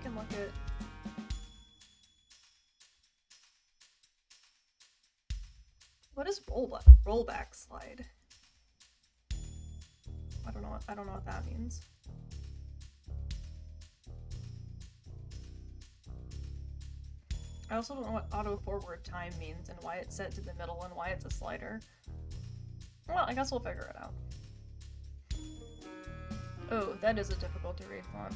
can look at... What is rollback slide? I don't know what that means. I also don't know what auto forward time means and why it's set to the middle and why it's a slider. Well, I guess we'll figure it out. Oh, that is a difficult to read font.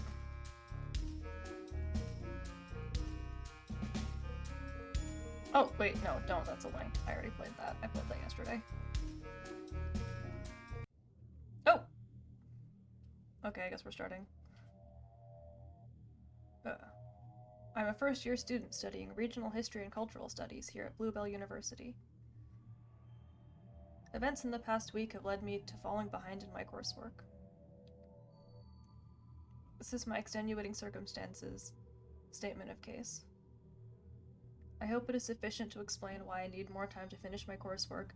Oh, wait, no, don't. That's a link. I already played that. I played that yesterday. Oh! Okay, I guess we're starting. I'm a first-year student studying regional history and cultural studies here at Bluebell University. Events in the past week have led me to falling behind in my coursework. This is my extenuating circumstances statement of case. I hope it is sufficient to explain why I need more time to finish my coursework.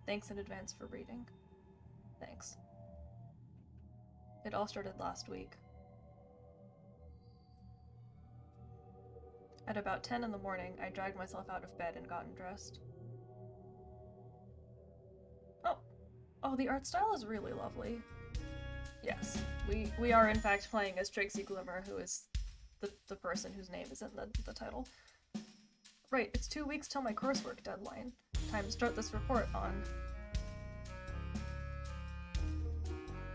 Thanks in advance for reading. Thanks. It all started last week. At about 10 in the morning, I dragged myself out of bed and gotten dressed. Oh, the art style is really lovely. Yes, we are in fact playing as Trixie Glimmer, who is the person whose name is in the title. Right, it's 2 weeks till my coursework deadline. Time to start this report on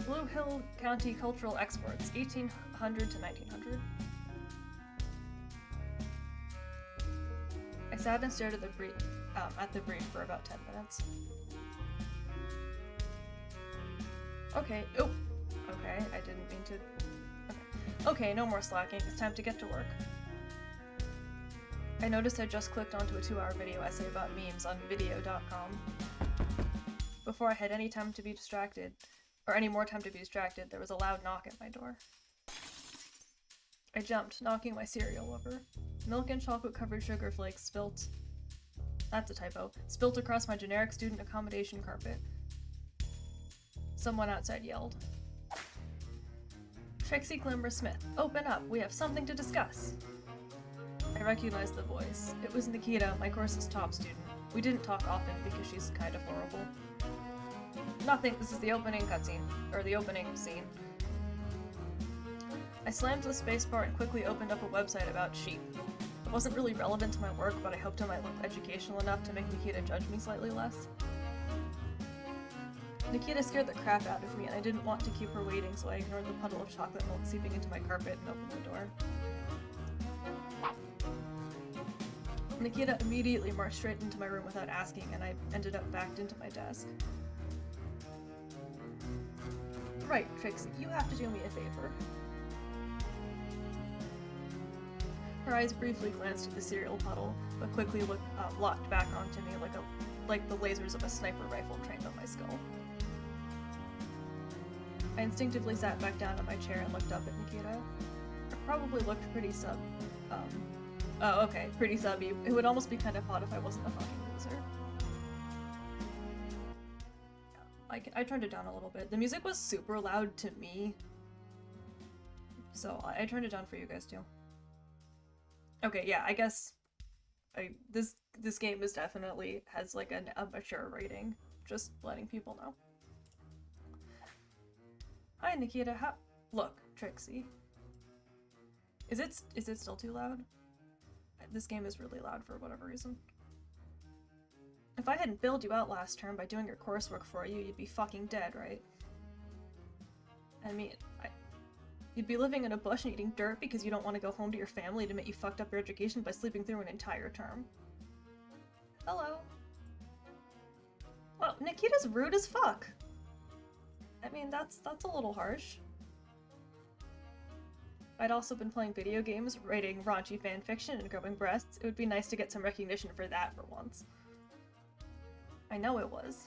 Blue Hill County Cultural Exports, 1800 to 1900. I sat and stared at the brief for about 10 minutes. Okay, oh! Okay, I didn't mean to... Okay, no more slacking, it's time to get to work. I noticed I just clicked onto a 2-hour video essay about memes on video.com. Before I had any time to be distracted, or any more time to be distracted, there was a loud knock at my door. I jumped, knocking my cereal over. Milk and chocolate-covered sugar flakes spilt... That's a typo. Spilt across my generic student accommodation carpet. Someone outside yelled. Trixie Glimmer Smith, open up, we have something to discuss. I recognized the voice. It was Nikita, my course's top student. We didn't talk often because she's kind of horrible. Nothing, this is the opening cutscene. Or the opening scene. I slammed the spacebar and quickly opened up a website about sheep. It wasn't really relevant to my work, but I hoped it might look educational enough to make Nikita judge me slightly less. Nikita scared the crap out of me, and I didn't want to keep her waiting, so I ignored the puddle of chocolate milk seeping into my carpet and opened the door. Nikita immediately marched straight into my room without asking, and I ended up backed into my desk. Right, Trixie, you have to do me a favor. Her eyes briefly glanced at the cereal puddle, but quickly locked back onto me like the lasers of a sniper rifle trained on my skull. I instinctively sat back down in my chair and looked up at Nikita. I probably looked pretty pretty subby. It would almost be kind of hot if I wasn't a fucking loser. I turned it down a little bit. The music was super loud to me, so I turned it down for you guys too. Okay, yeah, I guess this game is definitely has like a mature rating. Just letting people know. Hi, Nikita. Look, Trixie. Is it still too loud? This game is really loud for whatever reason. If I hadn't bailed you out last term by doing your coursework for you, you'd be fucking dead, right? I mean, you'd be living in a bush and eating dirt because you don't want to go home to your family to admit you fucked up your education by sleeping through an entire term. Hello. Well, Nikita's rude as fuck. I mean, that's a little harsh. I'd also been playing video games, writing raunchy fanfiction, and growing breasts. It would be nice to get some recognition for that for once. I know it was.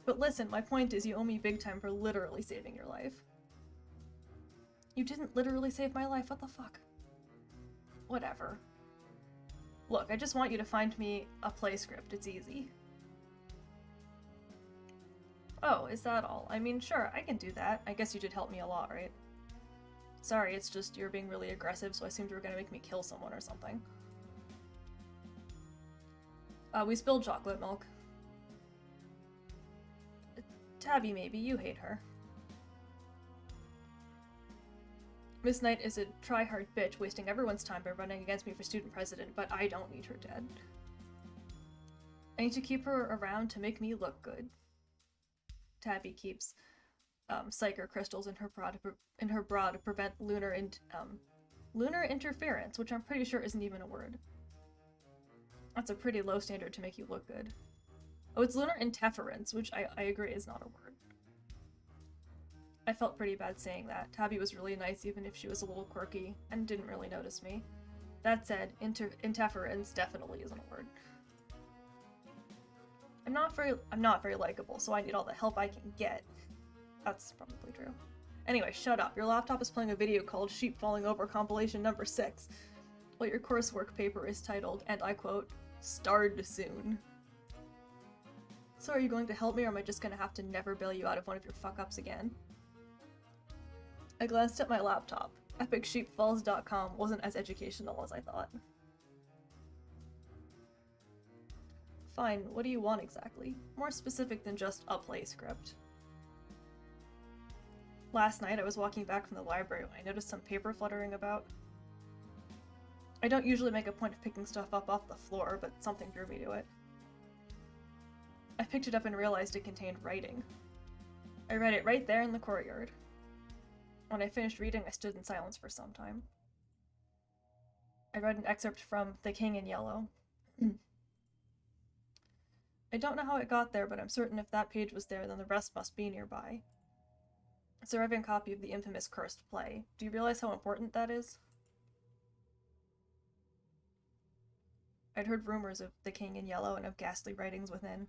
But listen, my point is you owe me big time for literally saving your life. You didn't literally save my life, what the fuck? Whatever. Look, I just want you to find me a play script, it's easy. Oh, is that all? I mean, sure, I can do that. I guess you did help me a lot, right? Sorry, it's just you're being really aggressive, so I assumed you were gonna make me kill someone or something. We spilled chocolate milk. Tabby, maybe. You hate her. Miss Knight is a try-hard bitch, wasting everyone's time by running against me for student president, but I don't need her dead. I need to keep her around to make me look good. Tabby keeps psyker crystals in her bra to prevent lunar interference, which I'm pretty sure isn't even a word. That's a pretty low standard to make you look good. Oh, it's lunar interference, which I agree is not a word. I felt pretty bad saying that. Tabby was really nice even if she was a little quirky and didn't really notice me. That said, interference definitely isn't a word. I'm not very likable, so I need all the help I can get. That's probably true. Anyway, shut up. Your laptop is playing a video called Sheep Falling Over Compilation Number 6. Well, your coursework paper is titled, and I quote, "Starred Soon." So are you going to help me, or am I just gonna have to never bail you out of one of your fuck-ups again? I glanced at my laptop. EpicSheepFalls.com wasn't as educational as I thought. Fine, what do you want exactly? More specific than just a play script. Last night I was walking back from the library when I noticed some paper fluttering about. I don't usually make a point of picking stuff up off the floor, but something drew me to it. I picked it up and realized it contained writing. I read it right there in the courtyard. When I finished reading, I stood in silence for some time. I read an excerpt from The King in Yellow. I don't know how it got there, but I'm certain if that page was there, then the rest must be nearby. It's a Revan copy of the infamous cursed play. Do you realize how important that is? I'd heard rumors of The King in Yellow and of ghastly writings within.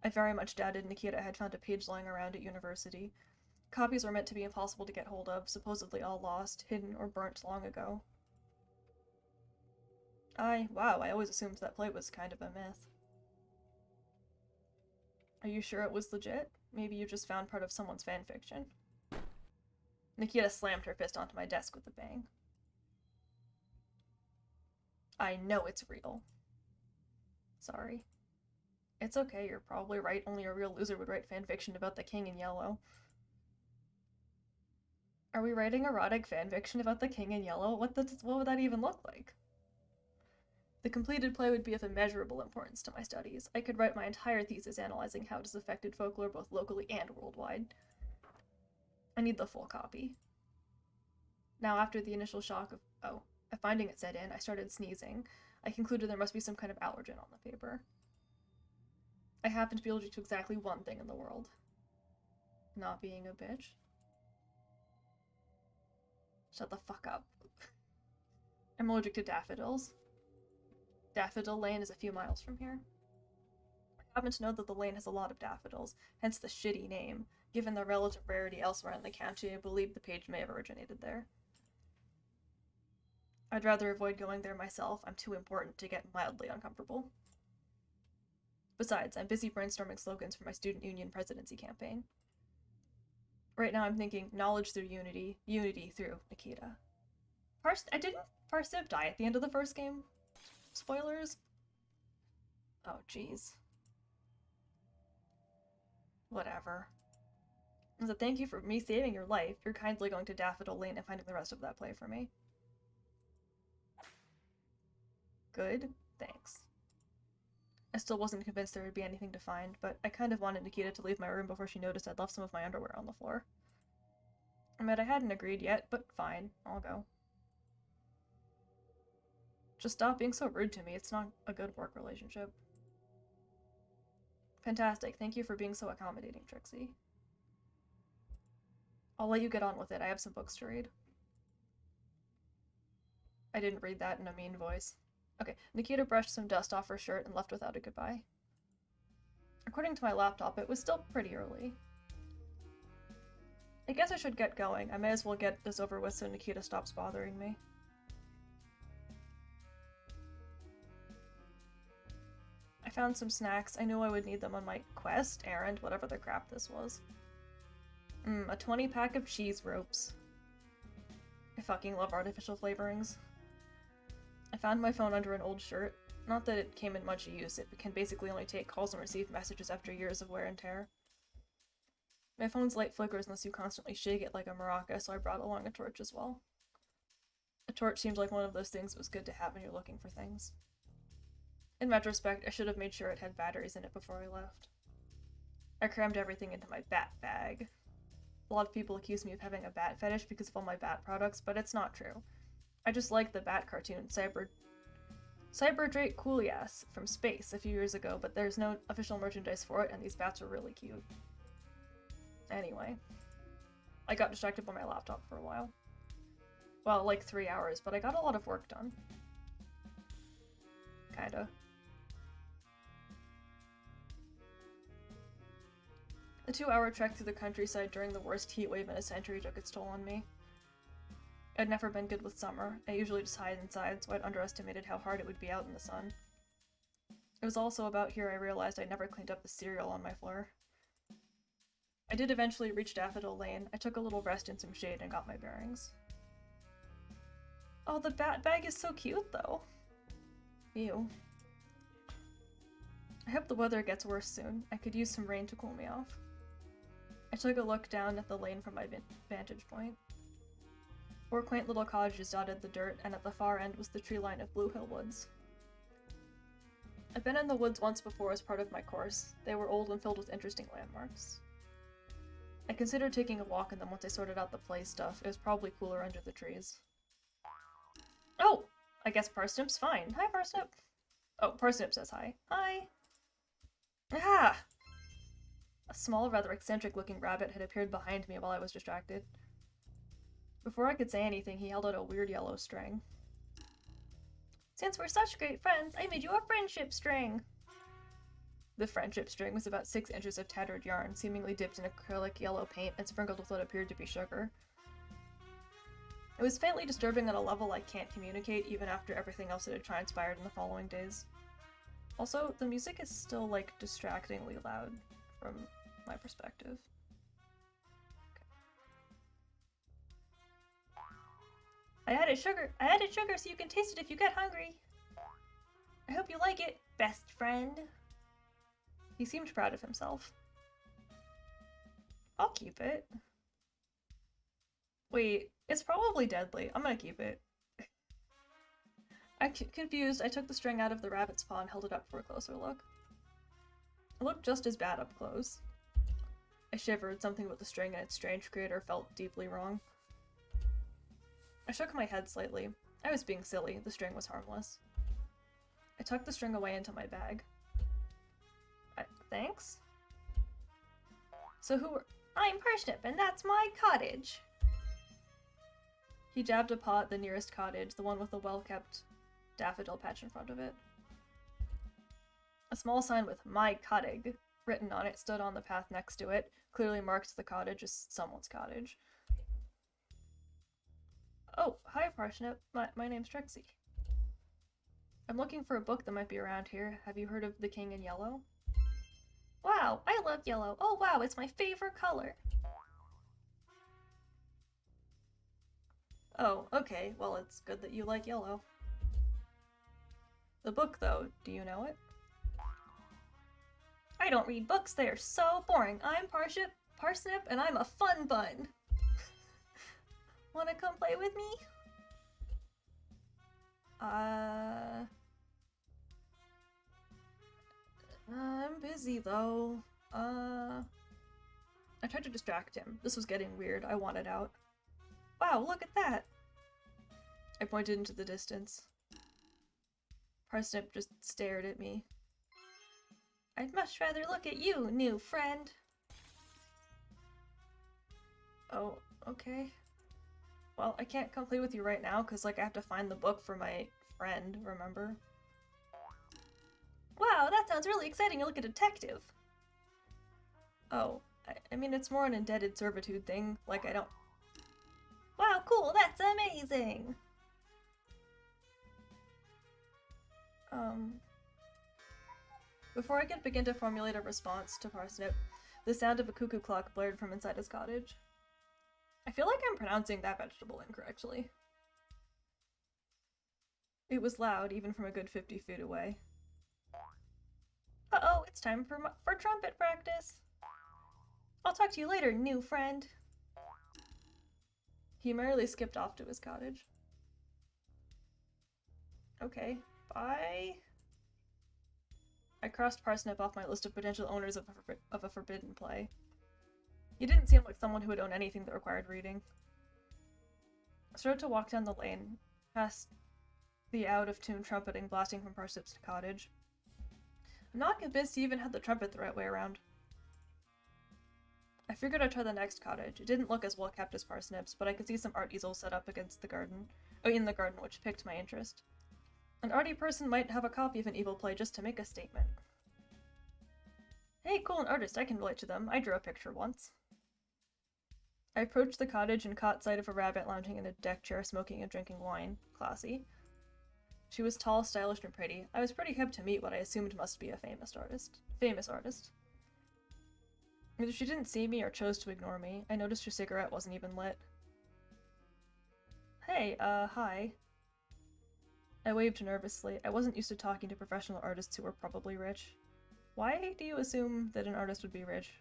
I very much doubted Nikita had found a page lying around at university. Copies were meant to be impossible to get hold of, supposedly all lost, hidden, or burnt long ago. Wow, I always assumed that play was kind of a myth. Are you sure it was legit? Maybe you just found part of someone's fanfiction. Nikita slammed her fist onto my desk with a bang. I know it's real. Sorry. It's okay, you're probably right. Only a real loser would write fanfiction about the King in Yellow. Are we writing erotic fanfiction about the King in Yellow? What would that even look like? The completed play would be of immeasurable importance to my studies. I could write my entire thesis analyzing how it has affected folklore both locally and worldwide. I need the full copy. Now, after the initial shock of finding it set in, I started sneezing. I concluded there must be some kind of allergen on the paper. I happen to be allergic to exactly one thing in the world. Not being a bitch. Shut the fuck up. I'm allergic to daffodils. Daffodil Lane is a few miles from here. I happen to know that the lane has a lot of daffodils, hence the shitty name. Given the relative rarity elsewhere in the county, I believe the page may have originated there. I'd rather avoid going there myself. I'm too important to get mildly uncomfortable. Besides, I'm busy brainstorming slogans for my student union presidency campaign. Right now I'm thinking knowledge through unity, unity through Nikita. I didn't Parsib die at the end of the first game? Spoilers? Oh, jeez. Whatever. As a thank you for me saving your life, you're kindly going to Daffodil Lane and finding the rest of that play for me. Good. Thanks. I still wasn't convinced there would be anything to find, but I kind of wanted Nikita to leave my room before she noticed I'd left some of my underwear on the floor. I mean, I hadn't agreed yet, but fine. I'll go. Just stop being so rude to me. It's not a good work relationship. Fantastic. Thank you for being so accommodating, Trixie. I'll let you get on with it. I have some books to read. I didn't read that in a mean voice. Okay, Nikita brushed some dust off her shirt and left without a goodbye. According to my laptop, it was still pretty early. I guess I should get going. I may as well get this over with so Nikita stops bothering me. I found some snacks. I knew I would need them on my quest, errand, whatever the crap this was. A 20-pack of cheese ropes. I fucking love artificial flavorings. I found my phone under an old shirt. Not that it came in much use, it can basically only take calls and receive messages after years of wear and tear. My phone's light flickers unless you constantly shake it like a maraca, so I brought along a torch as well. A torch seemed like one of those things that was good to have when you're looking for things. In retrospect, I should have made sure it had batteries in it before I left. I crammed everything into my bat bag. A lot of people accuse me of having a bat fetish because of all my bat products, but it's not true. I just like the bat cartoon, Cyber Drake Cooliass from Space a few years ago, but there's no official merchandise for it, and these bats are really cute. Anyway, I got distracted by my laptop for a while. Well, like 3 hours, but I got a lot of work done. Kinda. The 2-hour trek through the countryside during the worst heat wave in a century took its toll on me. I'd never been good with summer. I usually just hide inside, so I'd underestimated how hard it would be out in the sun. It was also about here I realized I'd never cleaned up the cereal on my floor. I did eventually reach Daffodil Lane. I took a little rest in some shade and got my bearings. Oh, the bat bag is so cute, though. Ew. I hope the weather gets worse soon. I could use some rain to cool me off. I took a look down at the lane from my vantage point. 4 quaint little cottages dotted the dirt, and at the far end was the tree line of Blue Hill Woods. I've been in the woods once before as part of my course. They were old and filled with interesting landmarks. I considered taking a walk in them once I sorted out the play stuff. It was probably cooler under the trees. Oh! I guess Parsnip's fine. Hi, Parsnip! Oh, Parsnip says hi. Hi! Ah! A small, rather eccentric-looking rabbit had appeared behind me while I was distracted. Before I could say anything, he held out a weird yellow string. Since we're such great friends, I made you a friendship string! The friendship string was about 6 inches of tattered yarn, seemingly dipped in acrylic yellow paint and sprinkled with what appeared to be sugar. It was faintly disturbing on a level I can't communicate, even after everything else that had transpired in the following days. Also, the music is still, like, distractingly loud, from my perspective. I added sugar so you can taste it if you get hungry! I hope you like it, best friend! He seemed proud of himself. I'll keep it. Wait, it's probably deadly. I'm gonna keep it. Confused, I took the string out of the rabbit's paw and held it up for a closer look. It looked just as bad up close. I shivered. Something about the string and its strange creator felt deeply wrong. I shook my head slightly. I was being silly. The string was harmless. I tucked the string away into my bag. Thanks? So who are— I'm Parsnip, and that's my cottage! He jabbed a paw at the nearest cottage, the one with a well-kept daffodil patch in front of it. A small sign with "My Cottage" written on it stood on the path next to it, clearly marked the cottage as someone's cottage. Oh, hi Parsnip. My name's Trixie. I'm looking for a book that might be around here. Have you heard of The King in Yellow? Wow, I love yellow. Oh wow, it's my favorite color. Oh, okay. Well, it's good that you like yellow. The book, though, do you know it? I don't read books, they're so boring. I'm Parsnip, and I'm a fun bun. Wanna come play with me? I'm busy, though. I tried to distract him. This was getting weird. I wanted out. Wow, look at that! I pointed into the distance. Parsnip just stared at me. I'd much rather look at you, new friend. Oh, okay. Well, I can't come play with you right now, because, like, I have to find the book for my friend, remember? Wow, that sounds really exciting. You're like a detective. Oh, I mean, it's more an indebted servitude thing. Like, I don't... Wow, cool, that's amazing! Before I could begin to formulate a response to Parsnip, the sound of a cuckoo clock blared from inside his cottage. I feel like I'm pronouncing that vegetable incorrectly. It was loud, even from a good 50 feet away. Uh-oh, it's time for trumpet practice. I'll talk to you later, new friend. He merrily skipped off to his cottage. Okay, bye. I crossed Parsnip off my list of potential owners of a forbidden play. He didn't seem like someone who would own anything that required reading. I started to walk down the lane, past the out-of-tune trumpeting blasting from Parsnip's cottage. I'm not convinced he even had the trumpet the right way around. I figured I'd try the next cottage. It didn't look as well kept as Parsnip's, but I could see some art easels set up against the garden, in the garden, which piqued my interest. An arty person might have a copy of an evil play just to make a statement. Hey, cool, an artist, I can relate to them. I drew a picture once. I approached the cottage and caught sight of a rabbit lounging in a deck chair smoking and drinking wine. Classy. She was tall, stylish, and pretty. I was pretty hip to meet what I assumed must be a famous artist. Either she didn't see me or chose to ignore me. I noticed her cigarette wasn't even lit. Hey, hi. I waved nervously. I wasn't used to talking to professional artists who were probably rich. Why do you assume that an artist would be rich?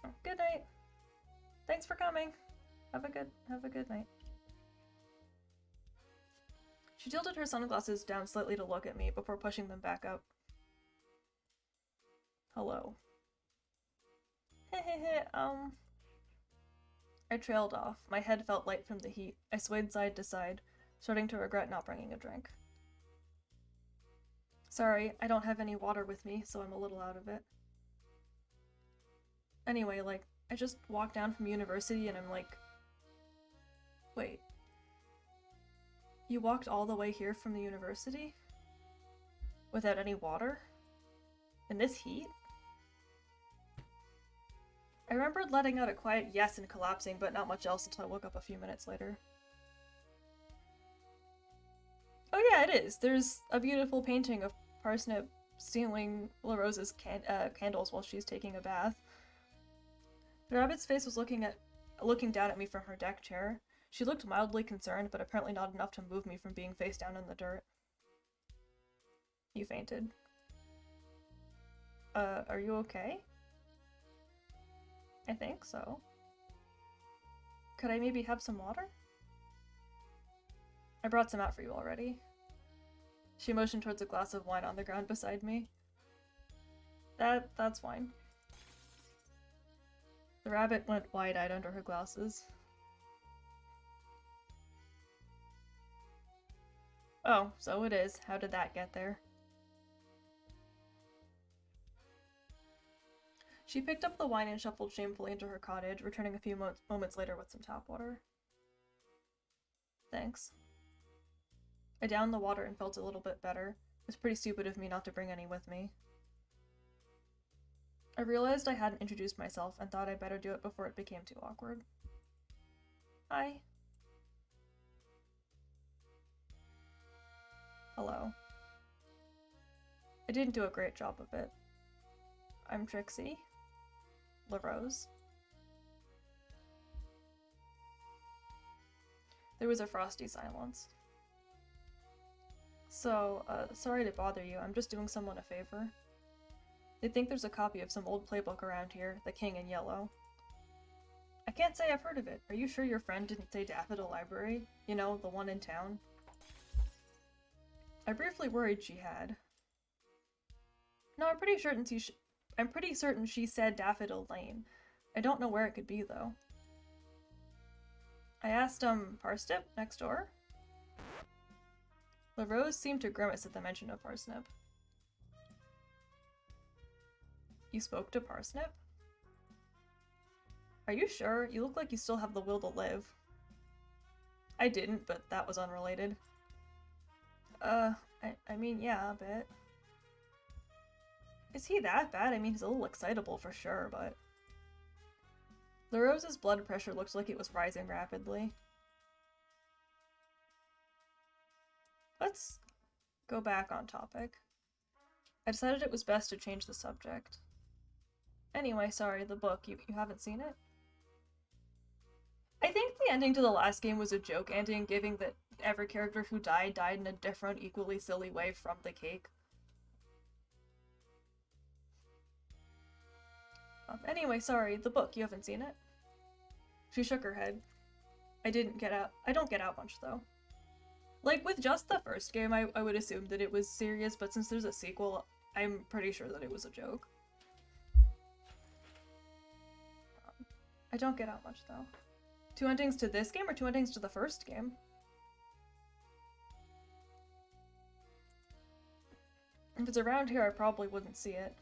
Oh, good night. Thanks for coming. Have a good night. She tilted her sunglasses down slightly to look at me before pushing them back up. Hello. I trailed off. My head felt light from the heat. I swayed side to side, starting to regret not bringing a drink. Sorry, I don't have any water with me, so I'm a little out of it. Anyway, I just walked down from university and I'm like... Wait. You walked all the way here from the university? Without any water? In this heat? I remembered letting out a quiet yes and collapsing, but not much else until I woke up a few minutes later. Oh yeah, it is. There's a beautiful painting of Parsnip stealing La Rose's candles while she's taking a bath. The rabbit's face was looking down at me from her deck chair. She looked mildly concerned, but apparently not enough to move me from being face down in the dirt. You fainted. Are you okay? I think so. Could I maybe have some water? I brought some out for you already. She motioned towards a glass of wine on the ground beside me. That's fine. The rabbit went wide-eyed under her glasses. Oh, so it is. How did that get there? She picked up the wine and shuffled shamefully into her cottage, returning a few moments later with some tap water. Thanks. I downed the water and felt a little bit better. It was pretty stupid of me not to bring any with me. I realized I hadn't introduced myself and thought I'd better do it before it became too awkward. Hi. Hello. I didn't do a great job of it. I'm Trixie. La Rose. There was a frosty silence. So, sorry to bother you, I'm just doing someone a favor. They think there's a copy of some old playbook around here, The King in Yellow. I can't say I've heard of it. Are you sure your friend didn't say Daffodil Library? You know, the one in town? I briefly worried she had. No, I'm pretty certain she said Daffodil Lane. I don't know where it could be, though. I asked, Parsnip next door? La Rose seemed to grimace at the mention of Parsnip. You spoke to Parsnip? Are you sure? You look like you still have the will to live. I didn't, but that was unrelated. I mean, yeah, a bit. Is he that bad? I mean, he's a little excitable for sure, but... La Rose's blood pressure looked like it was rising rapidly. Let's go back on topic. I decided it was best to change the subject. Anyway, sorry, the book. You haven't seen it? ending to the last game was a joke ending, given that every character who died in a different, equally silly way from the cake? Anyway, sorry, the book, you haven't seen it? She shook her head. I don't get out much, though. Like, with just the first game, I would assume that it was serious, but since there's a sequel, I'm pretty sure that it was a joke. I don't get out much, though. 2 endings to this game, or 2 endings to the first game? If it's around here, I probably wouldn't see it.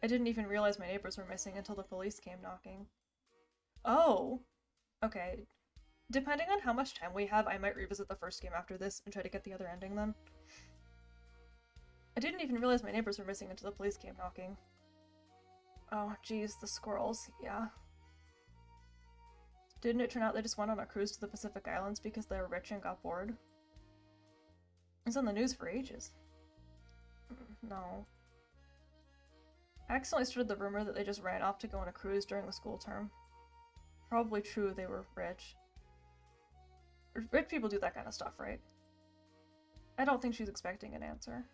I didn't even realize my neighbors were missing until the police came knocking. Oh! Okay. Depending on how much time we have, I might revisit the first game after this and try to get the other ending then. I didn't even realize my neighbors were missing until the police came knocking. Oh, geez, the squirrels, yeah. Didn't it turn out they just went on a cruise to the Pacific Islands because they were rich and got bored? It's on the news for ages. No. I accidentally started the rumor that they just ran off to go on a cruise during the school term. Probably true, they were rich. Rich people do that kind of stuff, right? I don't think she's expecting an answer.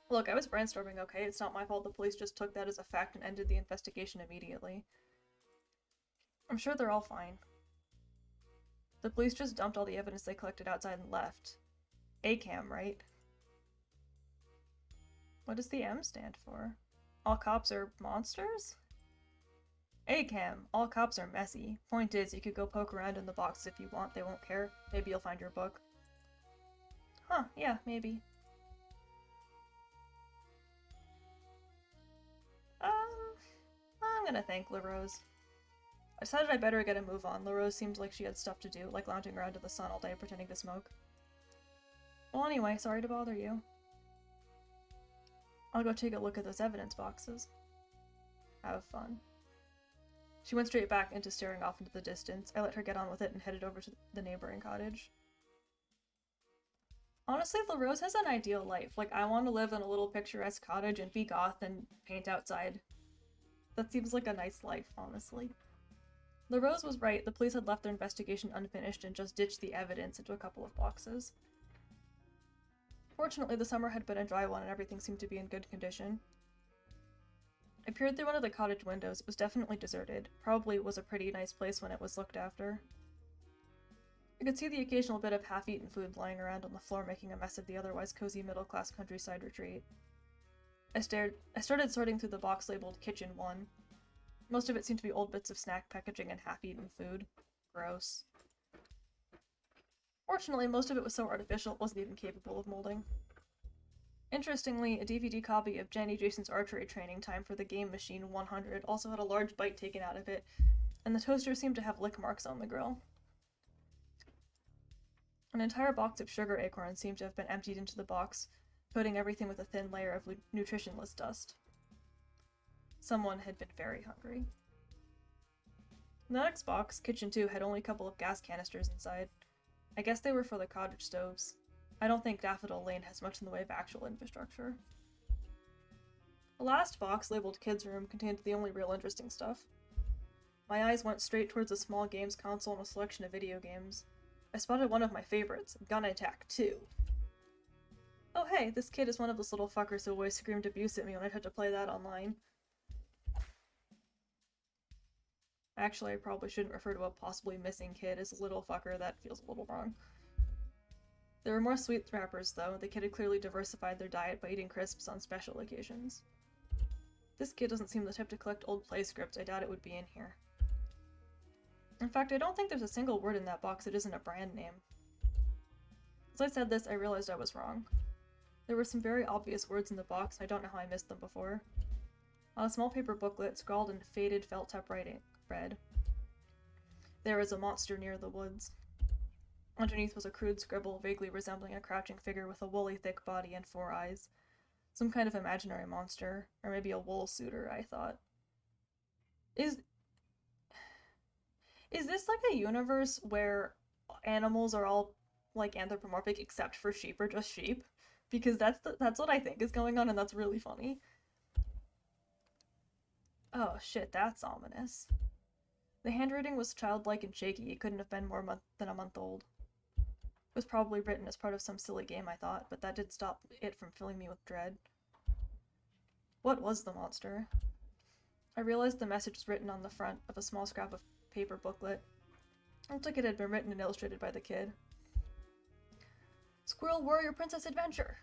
Look, I was brainstorming, okay? It's not my fault the police just took that as a fact and ended the investigation immediately. I'm sure they're all fine. The police just dumped all the evidence they collected outside and left. ACAM, right? What does the M stand for? All cops are monsters? ACAM, all cops are messy. Point is, you could go poke around in the box if you want, they won't care. Maybe you'll find your book. Huh, yeah, maybe. I'm gonna thank LaRose. I decided I better get a move on. LaRose seemed like she had stuff to do, like lounging around in the sun all day pretending to smoke. Well, anyway, sorry to bother you. I'll go take a look at those evidence boxes. Have fun. She went straight back into staring off into the distance. I let her get on with it and headed over to the neighboring cottage. Honestly, LaRose has an ideal life. Like, I want to live in a little picturesque cottage and be goth and paint outside. That seems like a nice life, honestly. LaRose was right. The police had left their investigation unfinished and just ditched the evidence into a couple of boxes. Fortunately, the summer had been a dry one and everything seemed to be in good condition. I peered through one of the cottage windows. It was definitely deserted. Probably was a pretty nice place when it was looked after. I could see the occasional bit of half-eaten food lying around on the floor making a mess of the otherwise cozy middle-class countryside retreat. I started sorting through the box labeled Kitchen 1. Most of it seemed to be old bits of snack packaging and half-eaten food. Gross. Fortunately, most of it was so artificial it wasn't even capable of molding. Interestingly, a DVD copy of Jenny Jason's archery training time for the Game Machine 100 also had a large bite taken out of it, and the toaster seemed to have lick marks on the grill. An entire box of sugar acorns seemed to have been emptied into the box, coating everything with a thin layer of nutritionless dust. Someone had been very hungry. The next box, Kitchen 2, had only a couple of gas canisters inside. I guess they were for the cottage stoves. I don't think Daffodil Lane has much in the way of actual infrastructure. The last box, labeled Kids Room, contained the only real interesting stuff. My eyes went straight towards a small games console and a selection of video games. I spotted one of my favorites, Gun Attack 2. Oh hey, this kid is one of those little fuckers who always screamed abuse at me when I tried to play that online. Actually, I probably shouldn't refer to a possibly missing kid as a little fucker, that feels a little wrong. There were more sweet wrappers, though. The kid had clearly diversified their diet by eating crisps on special occasions. This kid doesn't seem the type to collect old play scripts. I doubt it would be in here. In fact, I don't think there's a single word in that box that isn't a brand name. As I said this, I realized I was wrong. There were some very obvious words in the box, and I don't know how I missed them before. On a small paper booklet, scrawled in faded felt-tip writing, read, "There is a monster near the woods." Underneath was a crude scribble vaguely resembling a crouching figure with a woolly thick body and 4 eyes. Some kind of imaginary monster, or maybe a wool suitor, I thought. Is this like a universe where animals are all like anthropomorphic except for sheep or just sheep? Because that's what I think is going on, and that's really funny. Oh shit, that's ominous. The handwriting was childlike and shaky. It couldn't have been more than a month old. It was probably written as part of some silly game, I thought, but that did stop it from filling me with dread. What was the monster? I realized the message was written on the front of a small scrap of paper booklet. It looked like it had been written and illustrated by the kid. Squirrel Warrior Princess Adventure!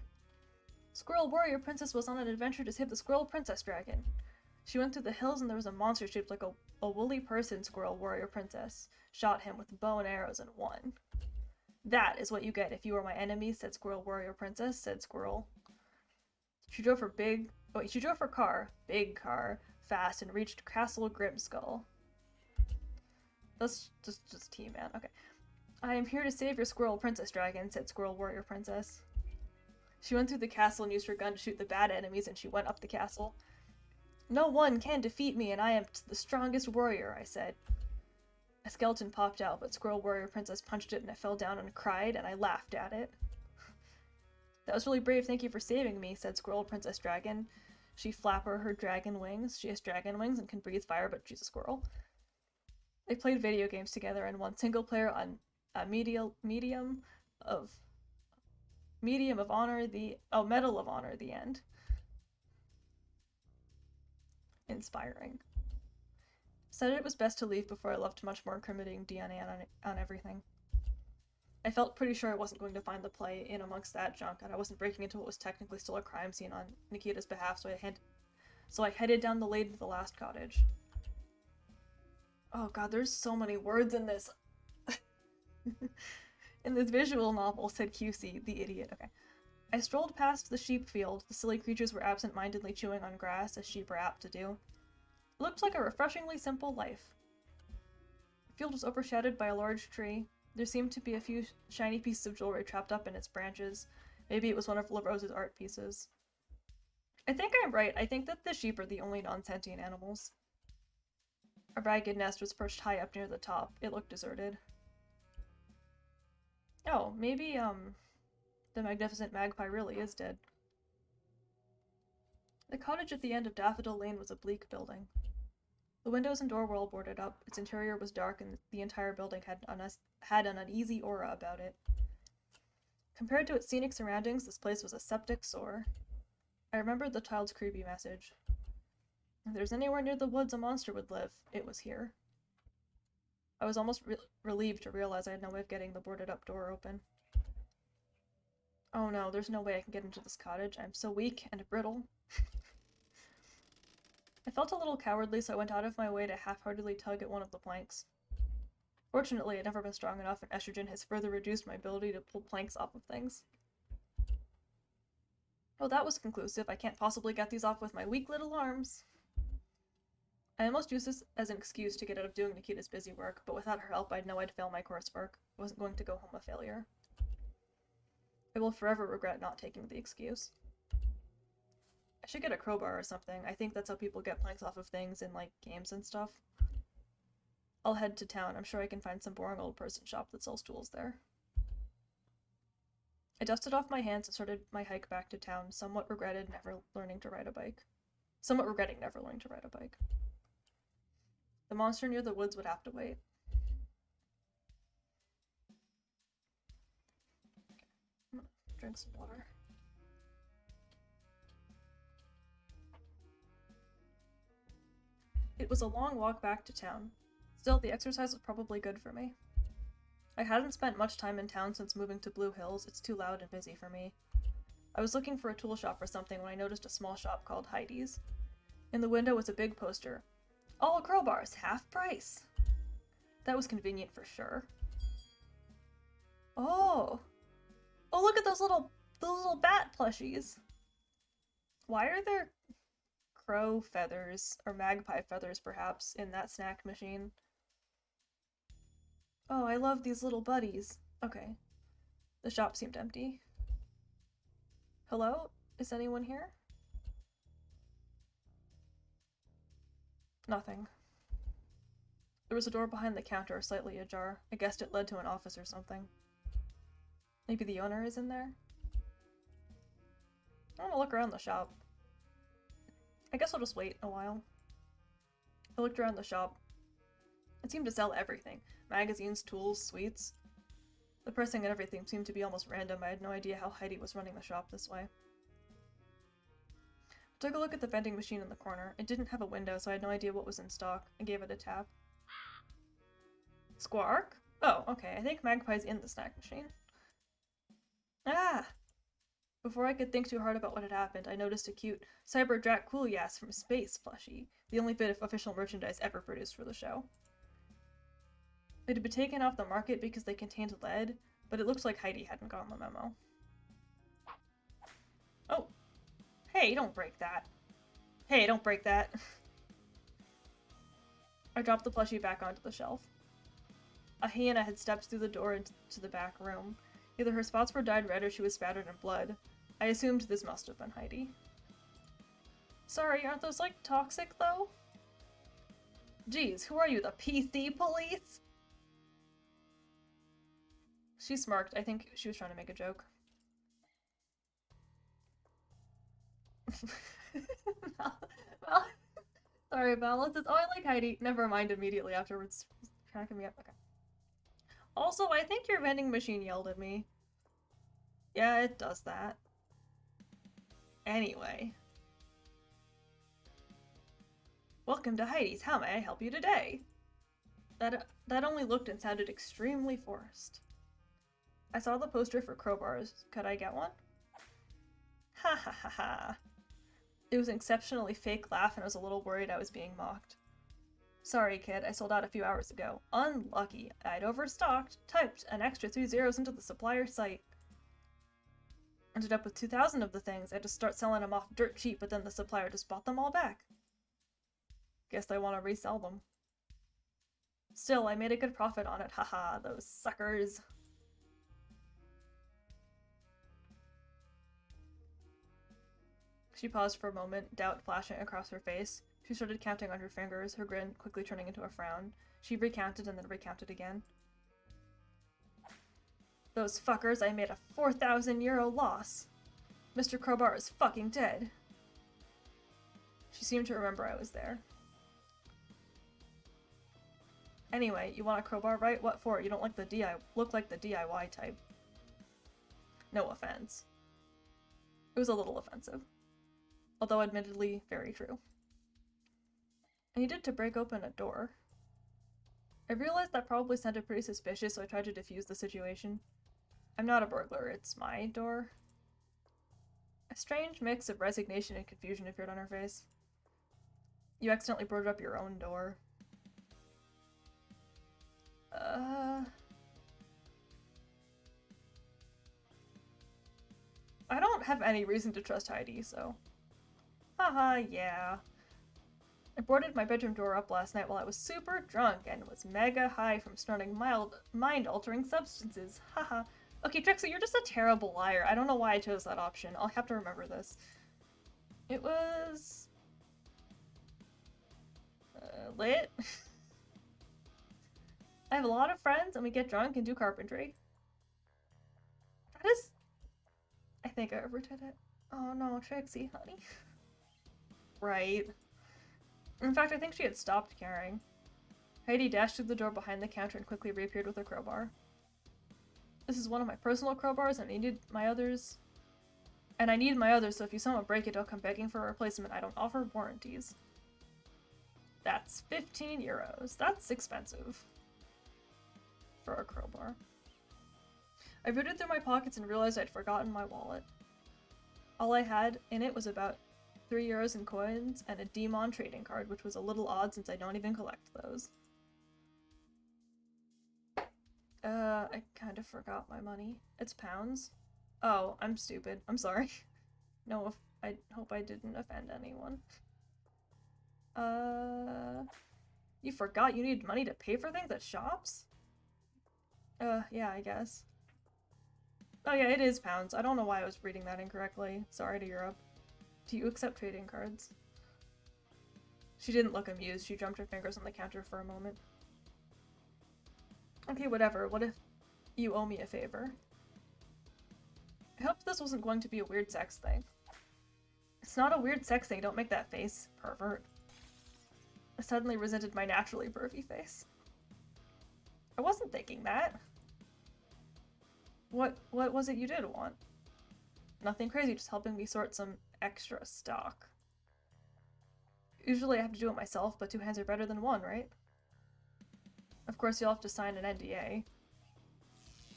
Squirrel Warrior Princess was on an adventure to save the Squirrel Princess Dragon. She went through the hills and there was a monster shaped like a woolly person. Squirrel Warrior Princess shot him with bow and arrows and won. That is what you get if you were my enemy, said Squirrel Warrior Princess, said Squirrel. She drove her car, big car, fast and reached Castle Grimskull. That's just tea, man. Okay. I am here to save your Squirrel Princess Dragon, said Squirrel Warrior Princess. She went through the castle and used her gun to shoot the bad enemies, and she went up the castle. No one can defeat me, and I am the strongest warrior, I said. A skeleton popped out, but Squirrel Warrior Princess punched it and it fell down and cried, and I laughed at it. That was really brave, thank you for saving me, said Squirrel Princess Dragon. She flapper her dragon wings. She has dragon wings and can breathe fire, but she's a squirrel. They played video games together and won single player on a Medal of Honor, the end. Inspiring. Said it was best to leave before I left much more incriminating DNA on everything. I felt pretty sure I wasn't going to find the play in amongst that junk, and I wasn't breaking into what was technically still a crime scene on Nikita's behalf, so I headed down the lane to the last cottage. Oh god, there's so many words in this. In this visual novel, said QC, the idiot. Okay. I strolled past the sheep field. The silly creatures were absent-mindedly chewing on grass, as sheep are apt to do. It looked like a refreshingly simple life. The field was overshadowed by a large tree. There seemed to be a few shiny pieces of jewelry trapped up in its branches. Maybe it was one of LaRose's art pieces. I think I'm right. I think that the sheep are the only non-sentient animals. A ragged nest was perched high up near the top. It looked deserted. Oh, maybe, the magnificent magpie really is dead. The cottage at the end of Daffodil Lane was a bleak building. The windows and door were all boarded up. Its interior was dark, and the entire building had an uneasy aura about it. Compared to its scenic surroundings, this place was a septic sore. I remembered the child's creepy message. If there's anywhere near the woods a monster would live, it was here. I was almost relieved to realize I had no way of getting the boarded-up door open. Oh no, there's no way I can get into this cottage. I'm so weak and brittle. I felt a little cowardly, so I went out of my way to half-heartedly tug at one of the planks. Fortunately, I'd never been strong enough, and estrogen has further reduced my ability to pull planks off of things. Oh, that was conclusive. I can't possibly get these off with my weak little arms. I almost used this as an excuse to get out of doing Nikita's busy work, but without her help, I'd know I'd fail my coursework. I wasn't going to go home a failure. I will forever regret not taking the excuse. I should get a crowbar or something. I think that's how people get planks off of things in, like, games and stuff. I'll head to town. I'm sure I can find some boring old person shop that sells tools there. I dusted off my hands and started my hike back to town, somewhat regretting never learning to ride a bike. The monster near the woods would have to wait. I'm gonna drink some water. It was a long walk back to town. Still, the exercise was probably good for me. I hadn't spent much time in town since moving to Blue Hills. It's too loud and busy for me. I was looking for a tool shop or something when I noticed a small shop called Heidi's. In the window was a big poster. All crowbars, half price! That was convenient for sure. Oh! Oh, look at those little bat plushies! Why are there crow feathers, or magpie feathers perhaps, in that snack machine? Oh, I love these little buddies. Okay. The shop seemed empty. Hello? Is anyone here? Nothing. There was a door behind the counter, slightly ajar. I guessed it led to an office or something. Maybe the owner is in there? I want to look around the shop. I guess I'll just wait a while. I looked around the shop. It seemed to sell everything. Magazines, tools, sweets. The pricing and everything seemed to be almost random. I had no idea how Heidi was running the shop this way. I took a look at the vending machine in the corner. It didn't have a window, so I had no idea what was in stock. I gave it a tap. Squark? Oh, okay. I think Magpie's in the snack machine. Ah! Before I could think too hard about what had happened, I noticed a cute Cyber Draculias from Space plushie, the only bit of official merchandise ever produced for the show. It had been taken off the market because they contained lead, but it looked like Heidi hadn't gotten the memo. Oh! Hey, don't break that. Hey, don't break that. I dropped the plushie back onto the shelf. A hyena had stepped through the door into the back room. Either her spots were dyed red or she was spattered in blood. I assumed this must have been Heidi. Sorry, aren't those, like, toxic, though? Geez, who are you, the PC police? She smirked. I think she was trying to make a joke. Well, sorry, Val. Oh, I like Heidi. Never mind immediately afterwards. Cracking me up. Okay. Also, I think your vending machine yelled at me. Yeah, it does that. Anyway. Welcome to Heidi's. How may I help you today? That only looked and sounded extremely forced. I saw the poster for crowbars. Could I get one? Ha ha ha ha. It was an exceptionally fake laugh and I was a little worried I was being mocked. Sorry, kid, I sold out a few hours ago. Unlucky. I'd overstocked, typed an extra 3 zeros into the supplier site. Ended up with 2,000 of the things. I had to start selling them off dirt cheap, but then the supplier just bought them all back. Guess they want to resell them. Still, I made a good profit on it. Haha, those suckers. She paused for a moment, doubt flashing across her face. She started counting on her fingers, her grin quickly turning into a frown. She recounted and then recounted again. Those fuckers, I made a 4,000 euro loss. Mr. Crowbar is fucking dead. She seemed to remember I was there. Anyway, you want a crowbar, right? What for? You don't like the look like the DIY type. No offense. It was a little offensive. Although admittedly very true. I needed to break open a door. I realized that probably sounded pretty suspicious, so I tried to defuse the situation. I'm not a burglar, it's my door. A strange mix of resignation and confusion appeared on her face. You accidentally boarded up your own door. I don't have any reason to trust Heidi, so... Haha, yeah. I boarded my bedroom door up last night while I was super drunk and was mega high from snorting mind-altering substances. Haha. Okay, Trixie, you're just a terrible liar. I don't know why I chose that option. I'll have to remember this. It was... lit? I have a lot of friends and we get drunk and do carpentry. That is... I think I overdid it. Oh no, Trixie, honey. Right. In fact, I think she had stopped caring. Heidi dashed through the door behind the counter and quickly reappeared with a crowbar. This is one of my personal crowbars and I need my others. And I need my others, so if you someone break it, don't come begging for a replacement. I don't offer warranties. That's 15 euros. That's expensive. For a crowbar. I rooted through my pockets and realized I'd forgotten my wallet. All I had in it was about 3 euros in coins and a Demon trading card, which was a little odd since I don't even collect those. I kind of forgot my money. It's pounds. Oh, I'm stupid. I'm sorry. No, I hope I didn't offend anyone. You forgot you needed money to pay for things at shops? Yeah, I guess. Oh yeah, it is pounds. I don't know why I was reading that incorrectly. Sorry to Europe. Do you accept trading cards? She didn't look amused. She drummed her fingers on the counter for a moment. Okay, whatever. What if you owe me a favor? I hoped this wasn't going to be a weird sex thing. It's not a weird sex thing. Don't make that face, pervert. I suddenly resented my naturally pervy face. I wasn't thinking that. What was it you did want? Nothing crazy, just helping me sort some extra stock. Usually I have to do it myself, but two hands are better than one, right? Of course you'll have to sign an NDA.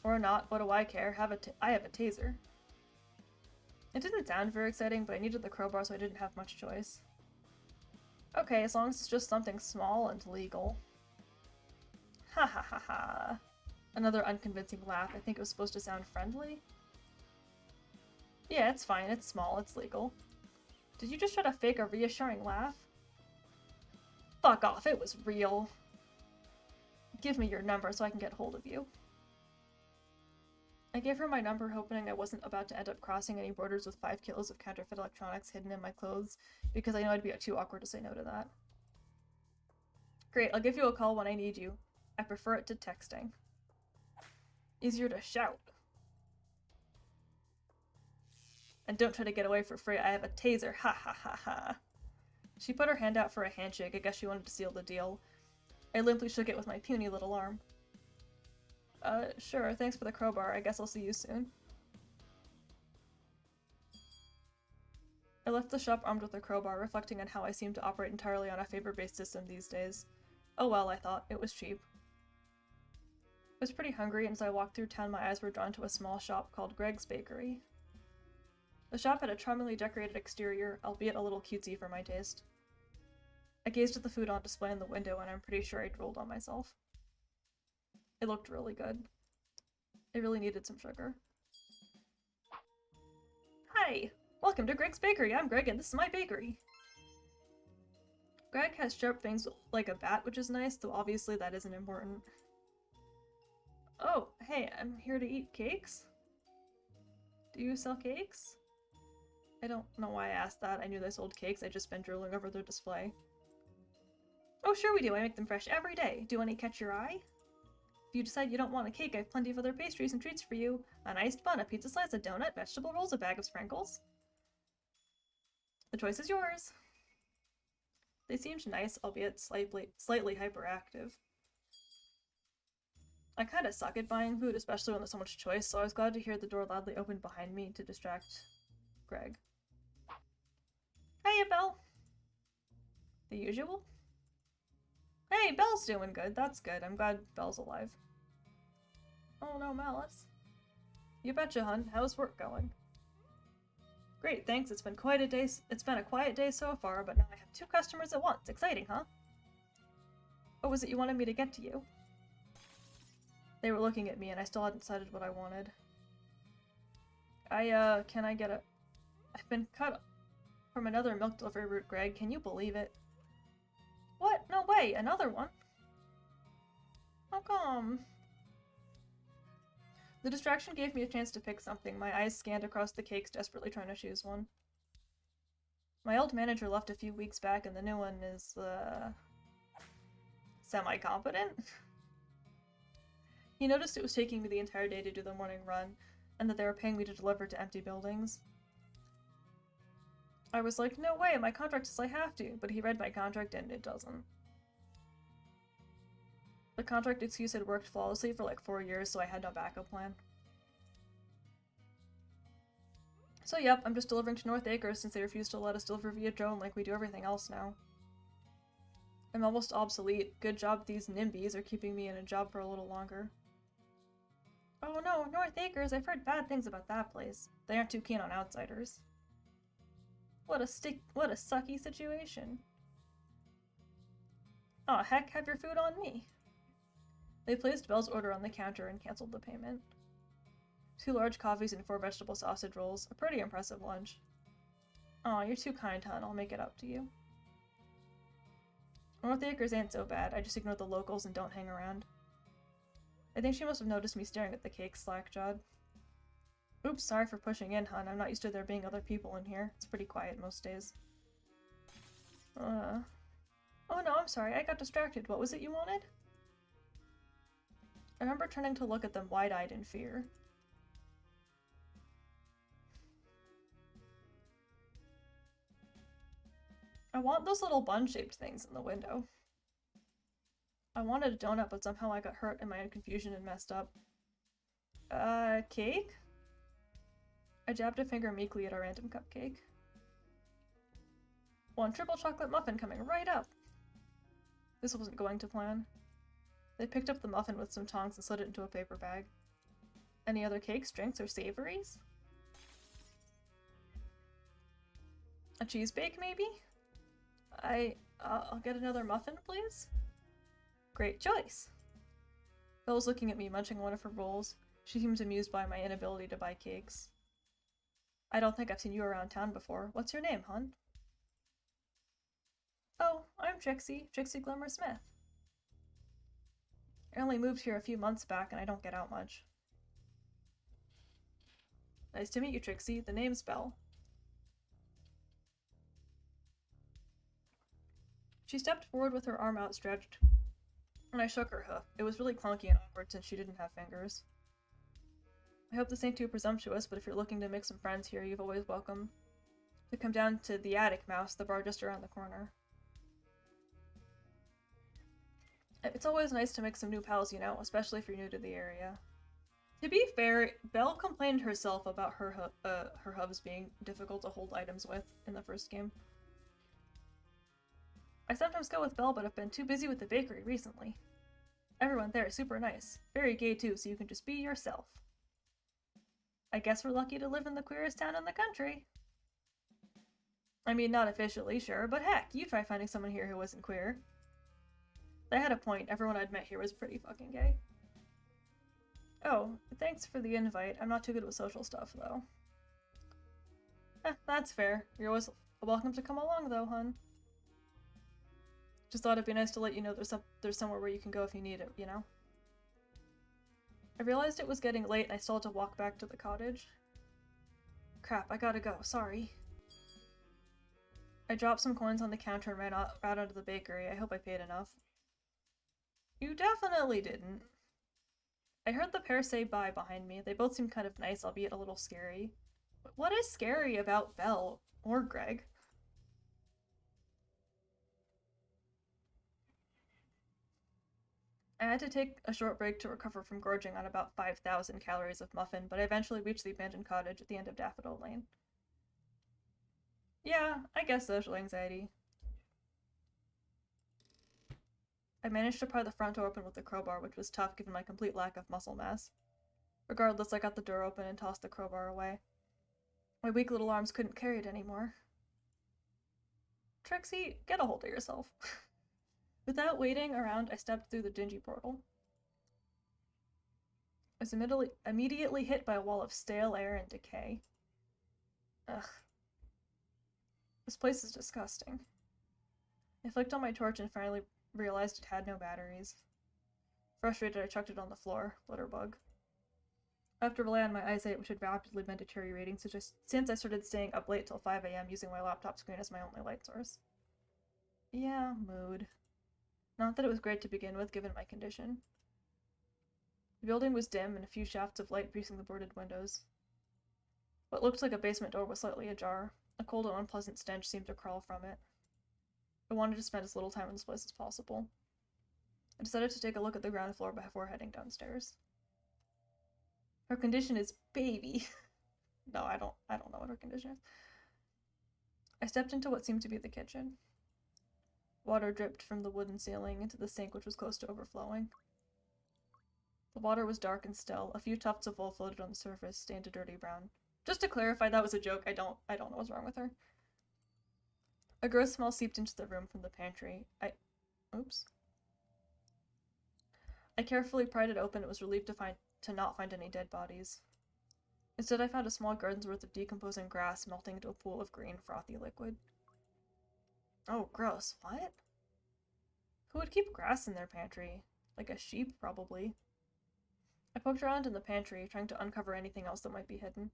Or not, what do I care? I have a taser. It didn't sound very exciting, but I needed the crowbar so I didn't have much choice. Okay, as long as it's just something small and legal. Ha ha ha ha. Another unconvincing laugh. I think it was supposed to sound friendly. Yeah, it's fine. It's small. It's legal. Did you just try to fake a reassuring laugh? Fuck off. It was real. Give me your number so I can get hold of you. I gave her my number hoping I wasn't about to end up crossing any borders with 5 kilos of counterfeit electronics hidden in my clothes, because I know I'd be too awkward to say no to that. Great, I'll give you a call when I need you. I prefer it to texting. Easier to shout. And don't try to get away for free, I have a taser, ha ha ha ha. She put her hand out for a handshake, I guess she wanted to seal the deal. I limply shook it with my puny little arm. Sure, thanks for the crowbar, I guess I'll see you soon. I left the shop armed with a crowbar, reflecting on how I seem to operate entirely on a favor-based system these days. Oh well, I thought, it was cheap. I was pretty hungry, and as I walked through town my eyes were drawn to a small shop called Greg's Bakery. The shop had a charmingly decorated exterior, albeit a little cutesy for my taste. I gazed at the food on display in the window, and I'm pretty sure I drooled on myself. It looked really good. It really needed some sugar. Hi! Welcome to Greg's Bakery! I'm Greg, and this is my bakery! Greg has sharp fangs like a bat, which is nice, though obviously that isn't important. Oh, hey, I'm here to eat cakes? Do you sell cakes? I don't know why I asked that. I knew they sold cakes, I'd just been drooling over their display. Oh, sure we do. I make them fresh every day. Do any catch your eye? If you decide you don't want a cake, I have plenty of other pastries and treats for you. An iced bun, a pizza slice, a donut, vegetable rolls, a bag of sprinkles. The choice is yours. They seemed nice, albeit slightly hyperactive. I kinda suck at buying food, especially when there's so much choice, so I was glad to hear the door loudly open behind me to distract Greg. Hiya, Belle! The usual? Hey, Belle's doing good. That's good. I'm glad Belle's alive. Oh no, Malice. You betcha, hun. How's work going? Great, thanks. It's been quite a day. It's been a quiet day so far, but now I have 2 customers at once. Exciting, huh? What was it you wanted me to get to you? They were looking at me, and I still hadn't decided what I wanted. Can I get a... I've been cut from another milk delivery route, Greg. Can you believe it? What? No way! Another one? How come? The distraction gave me a chance to pick something. My eyes scanned across the cakes, desperately trying to choose one. My old manager left a few weeks back, and the new one is, semi-competent? He noticed it was taking me the entire day to do the morning run, and that they were paying me to deliver to empty buildings. I was like, no way, my contract says I have to, but he read my contract and it doesn't. The contract excuse had worked flawlessly for like 4 years, so I had no backup plan. So yep, I'm just delivering to North Acres since they refused to let us deliver via drone like we do everything else now. I'm almost obsolete. Good job these NIMBYs are keeping me in a job for a little longer. Oh no, North Acres, I've heard bad things about that place. They aren't too keen on outsiders. What a sucky situation. Aw, heck, have your food on me. They placed Belle's order on the counter and canceled the payment. 2 large coffees and 4 vegetable sausage rolls. A pretty impressive lunch. Aw, you're too kind, hon. I'll make it up to you. North Acres ain't so bad. I just ignore the locals and don't hang around. I think she must have noticed me staring at the cake, slack-jawed. Oops, sorry for pushing in, hon. I'm not used to there being other people in here. It's pretty quiet most days. Oh no, I'm sorry. I got distracted. What was it you wanted? I remember turning to look at them wide-eyed in fear. I want those little bun-shaped things in the window. I wanted a donut, but somehow I got hurt in my own confusion and messed up. Cake? I jabbed a finger meekly at a random cupcake. One triple chocolate muffin coming right up. This wasn't going to plan. They picked up the muffin with some tongs and slid it into a paper bag. Any other cakes, drinks, or savories? A cheese bake, maybe? I'll get another muffin, please? Great choice. Belle was looking at me, munching one of her rolls. She seemed amused by my inability to buy cakes. I don't think I've seen you around town before. What's your name, hon? Oh, I'm Trixie Glimmer Smith. I only moved here a few months back and I don't get out much. Nice to meet you, Trixie. The name's Belle. She stepped forward with her arm outstretched, and I shook her hoof. It was really clunky and awkward since she didn't have fingers. I hope this ain't too presumptuous, but if you're looking to make some friends here, you've always welcome to come down to the Attic Mouse, the bar just around the corner. It's always nice to make some new pals, you know, especially if you're new to the area. To be fair, Belle complained herself about her hubs being difficult to hold items with in the first game. I sometimes go with Belle, but I've been too busy with the bakery recently. Everyone there is super nice. Very gay too, so you can just be yourself. I guess we're lucky to live in the queerest town in the country. I mean, not officially, sure, but heck, you try finding someone here who isn't queer. They had a point. Everyone I'd met here was pretty fucking gay. Oh, thanks for the invite. I'm not too good with social stuff, though. That's fair. You're always welcome to come along, though, hun. Just thought it'd be nice to let you know there's somewhere where you can go if you need it, you know? I realized it was getting late and I still had to walk back to the cottage. Crap, I gotta go. Sorry. I dropped some coins on the counter and ran out onto the bakery. I hope I paid enough. You definitely didn't. I heard the pair say bye behind me. They both seemed kind of nice, albeit a little scary. But what is scary about Belle or Greg? I had to take a short break to recover from gorging on about 5,000 calories of muffin, but I eventually reached the abandoned cottage at the end of Daffodil Lane. Yeah, I guess social anxiety. I managed to pry the front door open with the crowbar, which was tough given my complete lack of muscle mass. Regardless, I got the door open and tossed the crowbar away. My weak little arms couldn't carry it anymore. Trixie, get a hold of yourself. Without waiting around, I stepped through the dingy portal. I was immediately hit by a wall of stale air and decay. Ugh. This place is disgusting. I flicked on my torch and finally realized it had no batteries. Frustrated, I chucked it on the floor. Litterbug. I have to rely on my eyesight, which had rapidly been deteriorating since I started staying up late till 5 AM using my laptop screen as my only light source. Yeah, mood. Not that it was great to begin with, given my condition. The building was dim, and a few shafts of light piercing the boarded windows. What looked like a basement door was slightly ajar. A cold and unpleasant stench seemed to crawl from it. I wanted to spend as little time in this place as possible. I decided to take a look at the ground floor before heading downstairs. Her condition is baby. No, I don't know what her condition is. I stepped into what seemed to be the kitchen. Water dripped from the wooden ceiling into the sink, which was close to overflowing. The water was dark and still. A few tufts of wool floated on the surface, stained a dirty brown. Just to clarify, that was a joke. I don't know what's wrong with her. A gross smell seeped into the room from the pantry. Oops. I carefully pried it open and was relieved to not find any dead bodies. Instead, I found a small garden's worth of decomposing grass melting into a pool of green, frothy liquid. Oh, gross. What? Who would keep grass in their pantry? Like a sheep, probably. I poked around in the pantry, trying to uncover anything else that might be hidden.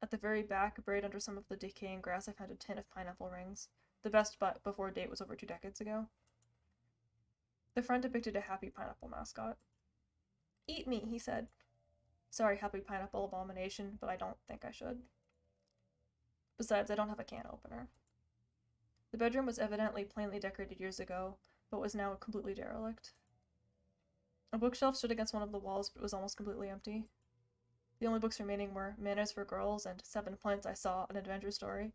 At the very back, buried under some of the decaying grass, I found a tin of pineapple rings. The best but before date was over 2 decades ago. The front depicted a happy pineapple mascot. Eat me, he said. Sorry, happy pineapple abomination, but I don't think I should. Besides, I don't have a can opener. The bedroom was evidently plainly decorated years ago, but was now completely derelict. A bookshelf stood against one of the walls, but it was almost completely empty. The only books remaining were Manners for Girls and 7 Plants I Saw, an adventure story.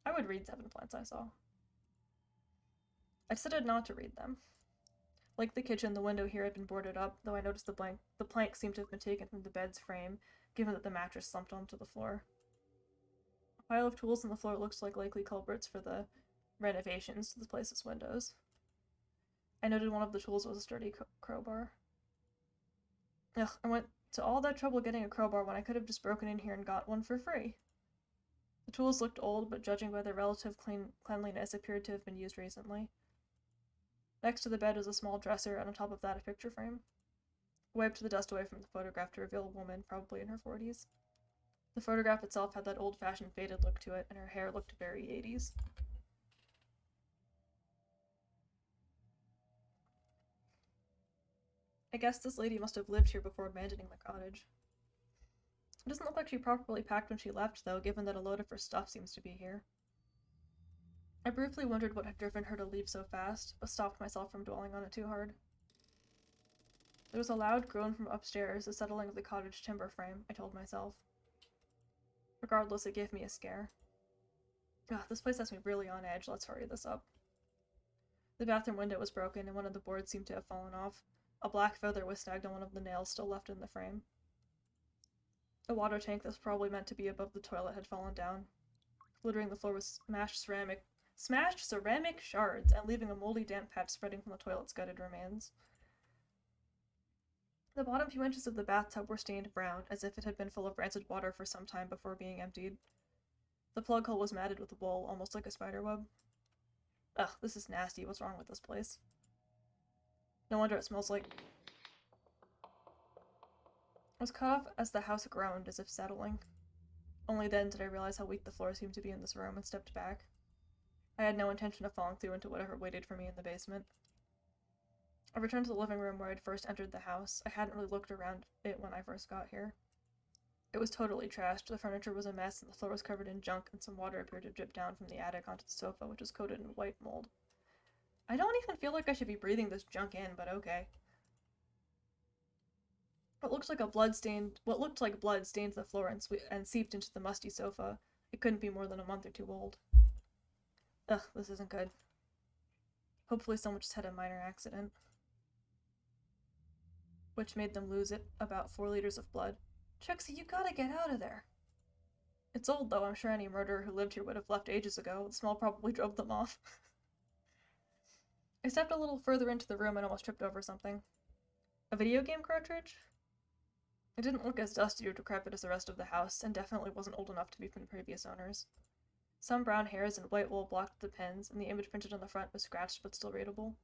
I would read 7 Plants I Saw. I decided not to read them. Like the kitchen, the window here had been boarded up, though I noticed the plank seemed to have been taken from the bed's frame, given that the mattress slumped onto the floor. A pile of tools on the floor looked like likely culprits for the renovations to the place's windows. I noted one of the tools was a sturdy crowbar. Ugh, I went to all that trouble getting a crowbar when I could have just broken in here and got one for free. The tools looked old, but judging by their relative cleanliness, appeared to have been used recently. Next to the bed was a small dresser, and on top of that a picture frame. I wiped the dust away from the photograph to reveal a woman, probably in her 40s. The photograph itself had that old-fashioned faded look to it, and her hair looked very 80s. I guess this lady must have lived here before abandoning the cottage. It doesn't look like she properly packed when she left, though, given that a load of her stuff seems to be here. I briefly wondered what had driven her to leave so fast, but stopped myself from dwelling on it too hard. There was a loud groan from upstairs, the settling of the cottage timber frame, I told myself. Regardless, it gave me a scare. Ugh, this place has me really on edge. Let's hurry this up. The bathroom window was broken, and one of the boards seemed to have fallen off. A black feather was snagged on one of the nails still left in the frame. A water tank that was probably meant to be above the toilet had fallen down. Littering the floor with smashed ceramic shards, and leaving a moldy damp patch spreading from the toilet's gutted remains. The bottom few inches of the bathtub were stained brown, as if it had been full of rancid water for some time before being emptied. The plug hole was matted with wool, almost like a spiderweb. Ugh, this is nasty. What's wrong with this place? No wonder it smells like... I was cut off as the house groaned, as if settling. Only then did I realize how weak the floor seemed to be in this room, and stepped back. I had no intention of falling through into whatever waited for me in the basement. I returned to the living room where I'd first entered the house. I hadn't really looked around it when I first got here. It was totally trashed. The furniture was a mess, and the floor was covered in junk, and some water appeared to drip down from the attic onto the sofa, which was coated in white mold. I don't even feel like I should be breathing this junk in, but okay. What looked like blood stained the floor and seeped into the musty sofa. It couldn't be more than a month or two old. Ugh, this isn't good. Hopefully someone just had a minor accident, which made them lose about 4 liters of blood. Trixie, you gotta get out of there. It's old, though. I'm sure any murderer who lived here would have left ages ago. The smell probably drove them off. I stepped a little further into the room and almost tripped over something. A video game cartridge? It didn't look as dusty or decrepit as the rest of the house, and definitely wasn't old enough to be from the previous owners. Some brown hairs and white wool blocked the pins, and the image printed on the front was scratched but still readable.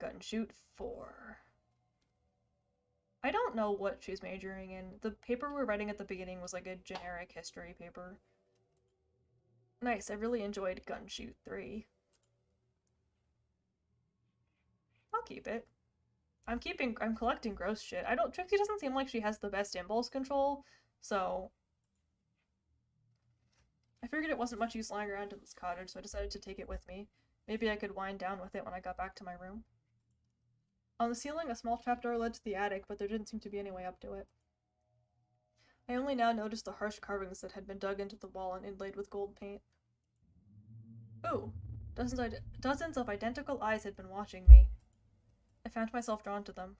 Gun Shoot 4. I don't know what she's majoring in. The paper we're writing at the beginning was like a generic history paper. Nice, I really enjoyed Gun Shoot 3. I'll keep it. I'm collecting gross shit. Trixie doesn't seem like she has the best impulse control, so... I figured it wasn't much use lying around in this cottage, so I decided to take it with me. Maybe I could wind down with it when I got back to my room. On the ceiling, a small trapdoor led to the attic, but there didn't seem to be any way up to it. I only now noticed the harsh carvings that had been dug into the wall and inlaid with gold paint. Ooh, dozens of identical eyes had been watching me. I found myself drawn to them.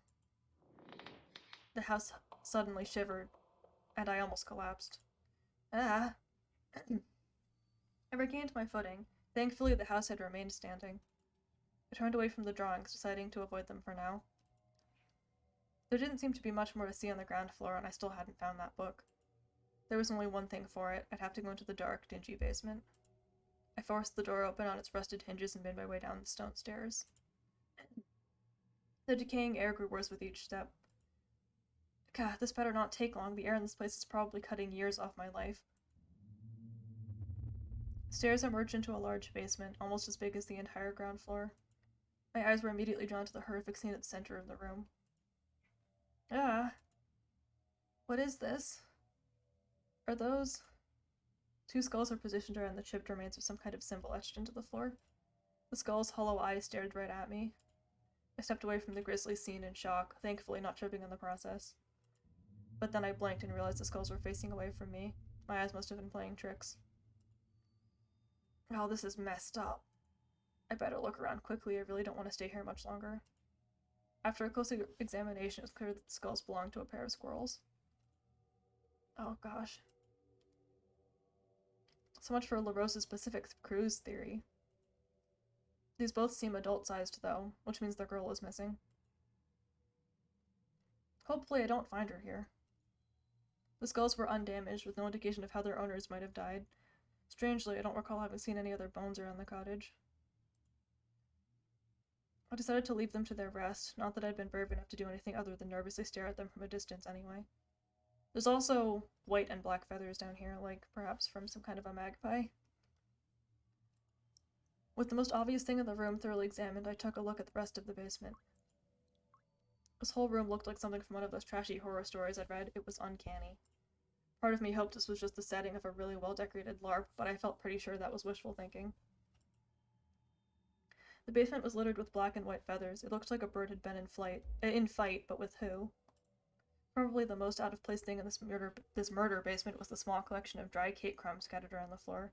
The house suddenly shivered, and I almost collapsed. Ah! I regained my footing. Thankfully, the house had remained standing. I turned away from the drawings, deciding to avoid them for now. There didn't seem to be much more to see on the ground floor, and I still hadn't found that book. There was only one thing for it. I'd have to go into the dark, dingy basement. I forced the door open on its rusted hinges and made my way down the stone stairs. The decaying air grew worse with each step. God, this better not take long. The air in this place is probably cutting years off my life. Stairs emerged into a large basement, almost as big as the entire ground floor. My eyes were immediately drawn to the horrific scene at the center of the room. Ah. What is this? Are those... 2 skulls were positioned around the chipped remains of some kind of symbol etched into the floor. The skull's hollow eyes stared right at me. I stepped away from the grisly scene in shock, thankfully not tripping in the process. But then I blinked and realized the skulls were facing away from me. My eyes must have been playing tricks. Oh, this is messed up. I better look around quickly, I really don't want to stay here much longer. After a close examination, it was clear that the skulls belonged to a pair of squirrels. Oh gosh. So much for LaRosa's Pacific Cruise theory. These both seem adult-sized, though, which means the girl is missing. Hopefully I don't find her here. The skulls were undamaged, with no indication of how their owners might have died. Strangely, I don't recall having seen any other bones around the cottage. I decided to leave them to their rest, not that I'd been brave enough to do anything other than nervously stare at them from a distance anyway. There's also white and black feathers down here, like perhaps from some kind of a magpie. With the most obvious thing in the room thoroughly examined, I took a look at the rest of the basement. This whole room looked like something from one of those trashy horror stories I'd read. It was uncanny. Part of me hoped this was just the setting of a really well-decorated LARP, but I felt pretty sure that was wishful thinking. The basement was littered with black and white feathers. It looked like a bird had been in fight, but with who? Probably the most out-of-place thing in this murder basement was the small collection of dry cake crumbs scattered around the floor.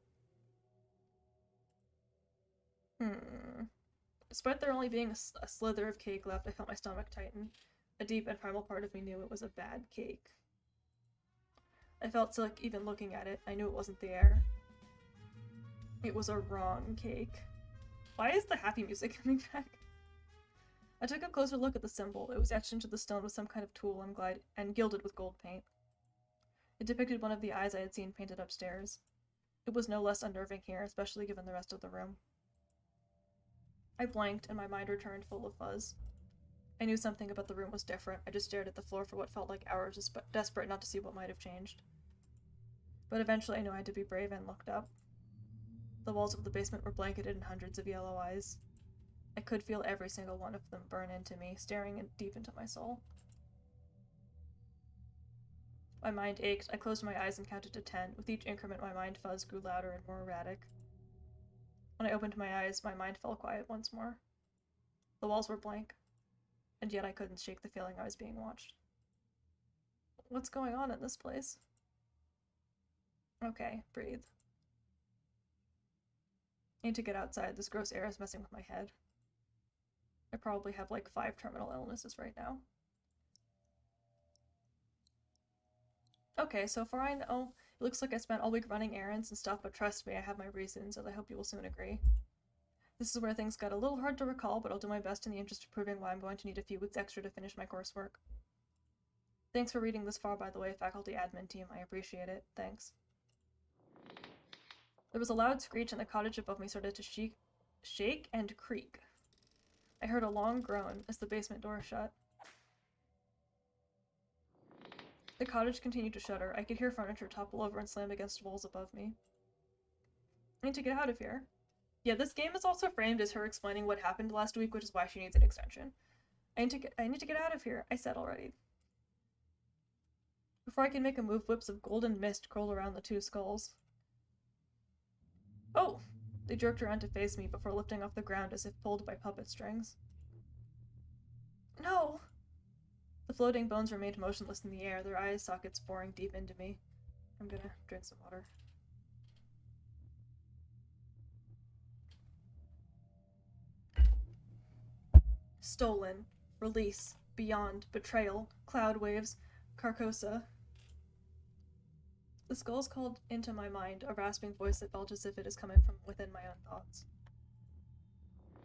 Despite there only being a slither of cake left, I felt my stomach tighten. A deep and primal part of me knew it was a bad cake. I felt sick even looking at it. I knew it wasn't the air. It was a wrong cake. Why is the happy music coming back? I took a closer look at the symbol. It was etched into the stone with some kind of tool and gilded with gold paint. It depicted one of the eyes I had seen painted upstairs. It was no less unnerving here, especially given the rest of the room. I blanked, and my mind returned full of fuzz. I knew something about the room was different. I just stared at the floor for what felt like hours, desperate not to see what might have changed. But eventually I knew I had to be brave and looked up. The walls of the basement were blanketed in hundreds of yellow eyes. I could feel every single one of them burn into me, staring deep into my soul. My mind ached. I closed my eyes and counted to 10. With each increment, my mind fuzz grew louder and more erratic. When I opened my eyes, my mind fell quiet once more. The walls were blank, and yet I couldn't shake the feeling I was being watched. What's going on in this place? Okay, breathe. I need to get outside. This gross air is messing with my head. I probably have like 5 terminal illnesses right now. Okay, so far I know, it looks like I spent all week running errands and stuff, but trust me, I have my reasons, and I hope you will soon agree. This is where things got a little hard to recall, but I'll do my best in the interest of proving why I'm going to need a few weeks extra to finish my coursework. Thanks for reading this far, by the way, faculty admin team. I appreciate it. Thanks. There was a loud screech, and the cottage above me started to shake and creak. I heard a long groan as the basement door shut. The cottage continued to shudder. I could hear furniture topple over and slam against walls above me. I need to get out of here. Yeah, this game is also framed as her explaining what happened last week, which is why she needs an extension. I need to get out of here, I said already. Before I could make a move, whips of golden mist curled around the 2 skulls. Oh! They jerked around to face me before lifting off the ground as if pulled by puppet strings. No! The floating bones remained motionless in the air, their eye sockets boring deep into me. I'm gonna drink some water. Stolen. Release. Beyond. Betrayal. Cloud waves. Carcosa. The skulls called into my mind, a rasping voice that felt as if it is coming from within my own thoughts.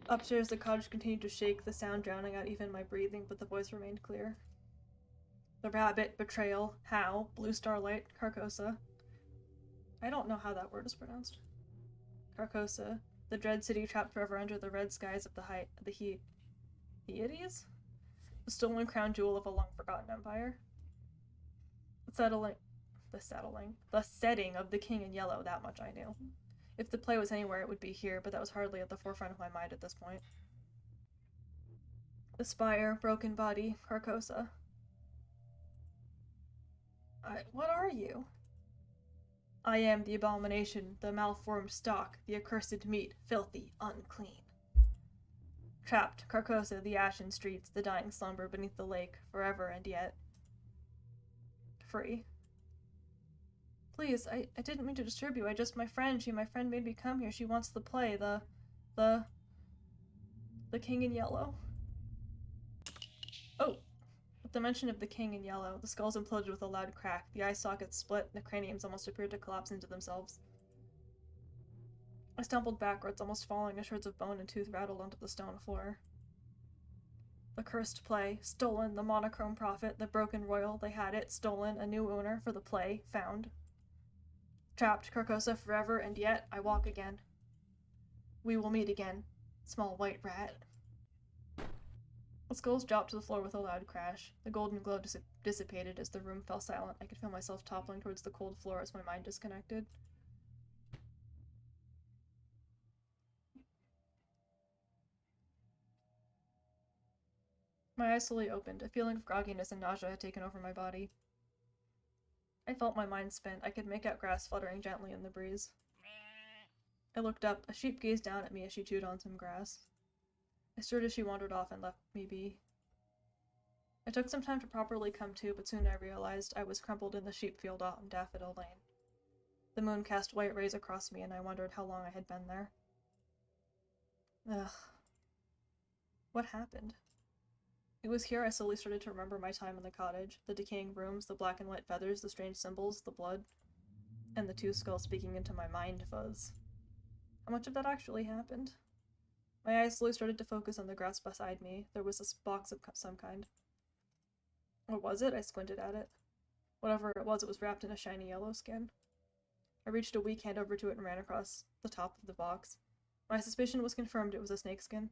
Upstairs, the cottage continued to shake, the sound drowning out even my breathing, but the voice remained clear. The rabbit, betrayal, how, blue starlight, Carcosa. I don't know how that word is pronounced. Carcosa, the dread city trapped forever under the red skies of the Hyades? The stolen crown jewel of a long-forgotten empire. The setting of the King in Yellow, that much I knew. If the play was anywhere, it would be here, but that was hardly at the forefront of my mind at this point. The spire, broken body, Carcosa. What are you? I am the abomination, the malformed stock, the accursed meat, filthy, unclean. Trapped, Carcosa, the ashen streets, the dying slumber beneath the lake, forever and yet free. Please, I didn't mean to disturb you. My friend made me come here. She wants to play the King in Yellow. Oh! With the mention of the King in Yellow, the skulls imploded with a loud crack, the eye sockets split, and the craniums almost appeared to collapse into themselves. I stumbled backwards, almost falling as shards of bone and tooth rattled onto the stone floor. The cursed play, stolen, the monochrome prophet, the broken royal, they had it, stolen, a new owner for the play, found. Trapped, Carcosa forever, and yet I walk again. We will meet again, small white rat. The skulls dropped to the floor with a loud crash. The golden glow dissipated as the room fell silent. I could feel myself toppling towards the cold floor as my mind disconnected. My eyes slowly opened. A feeling of grogginess and nausea had taken over my body. I felt my mind spin. I could make out grass fluttering gently in the breeze. I looked up. A sheep gazed down at me as she chewed on some grass. I stirred as she wandered off and left me be. It took some time to properly come to, but soon I realized I was crumpled in the sheep field out in Daffodil Lane. The moon cast white rays across me, and I wondered how long I had been there. Ugh. What happened? It was here I slowly started to remember my time in the cottage, the decaying rooms, the black and white feathers, the strange symbols, the blood, and the two skulls speaking into my mind fuzz. How much of that actually happened? My eyes slowly started to focus on the grass beside me. There was a box of some kind. What was it? I squinted at it. Whatever it was wrapped in a shiny yellow skin. I reached a weak hand over to it and ran across the top of the box. My suspicion was confirmed. It was a snakeskin.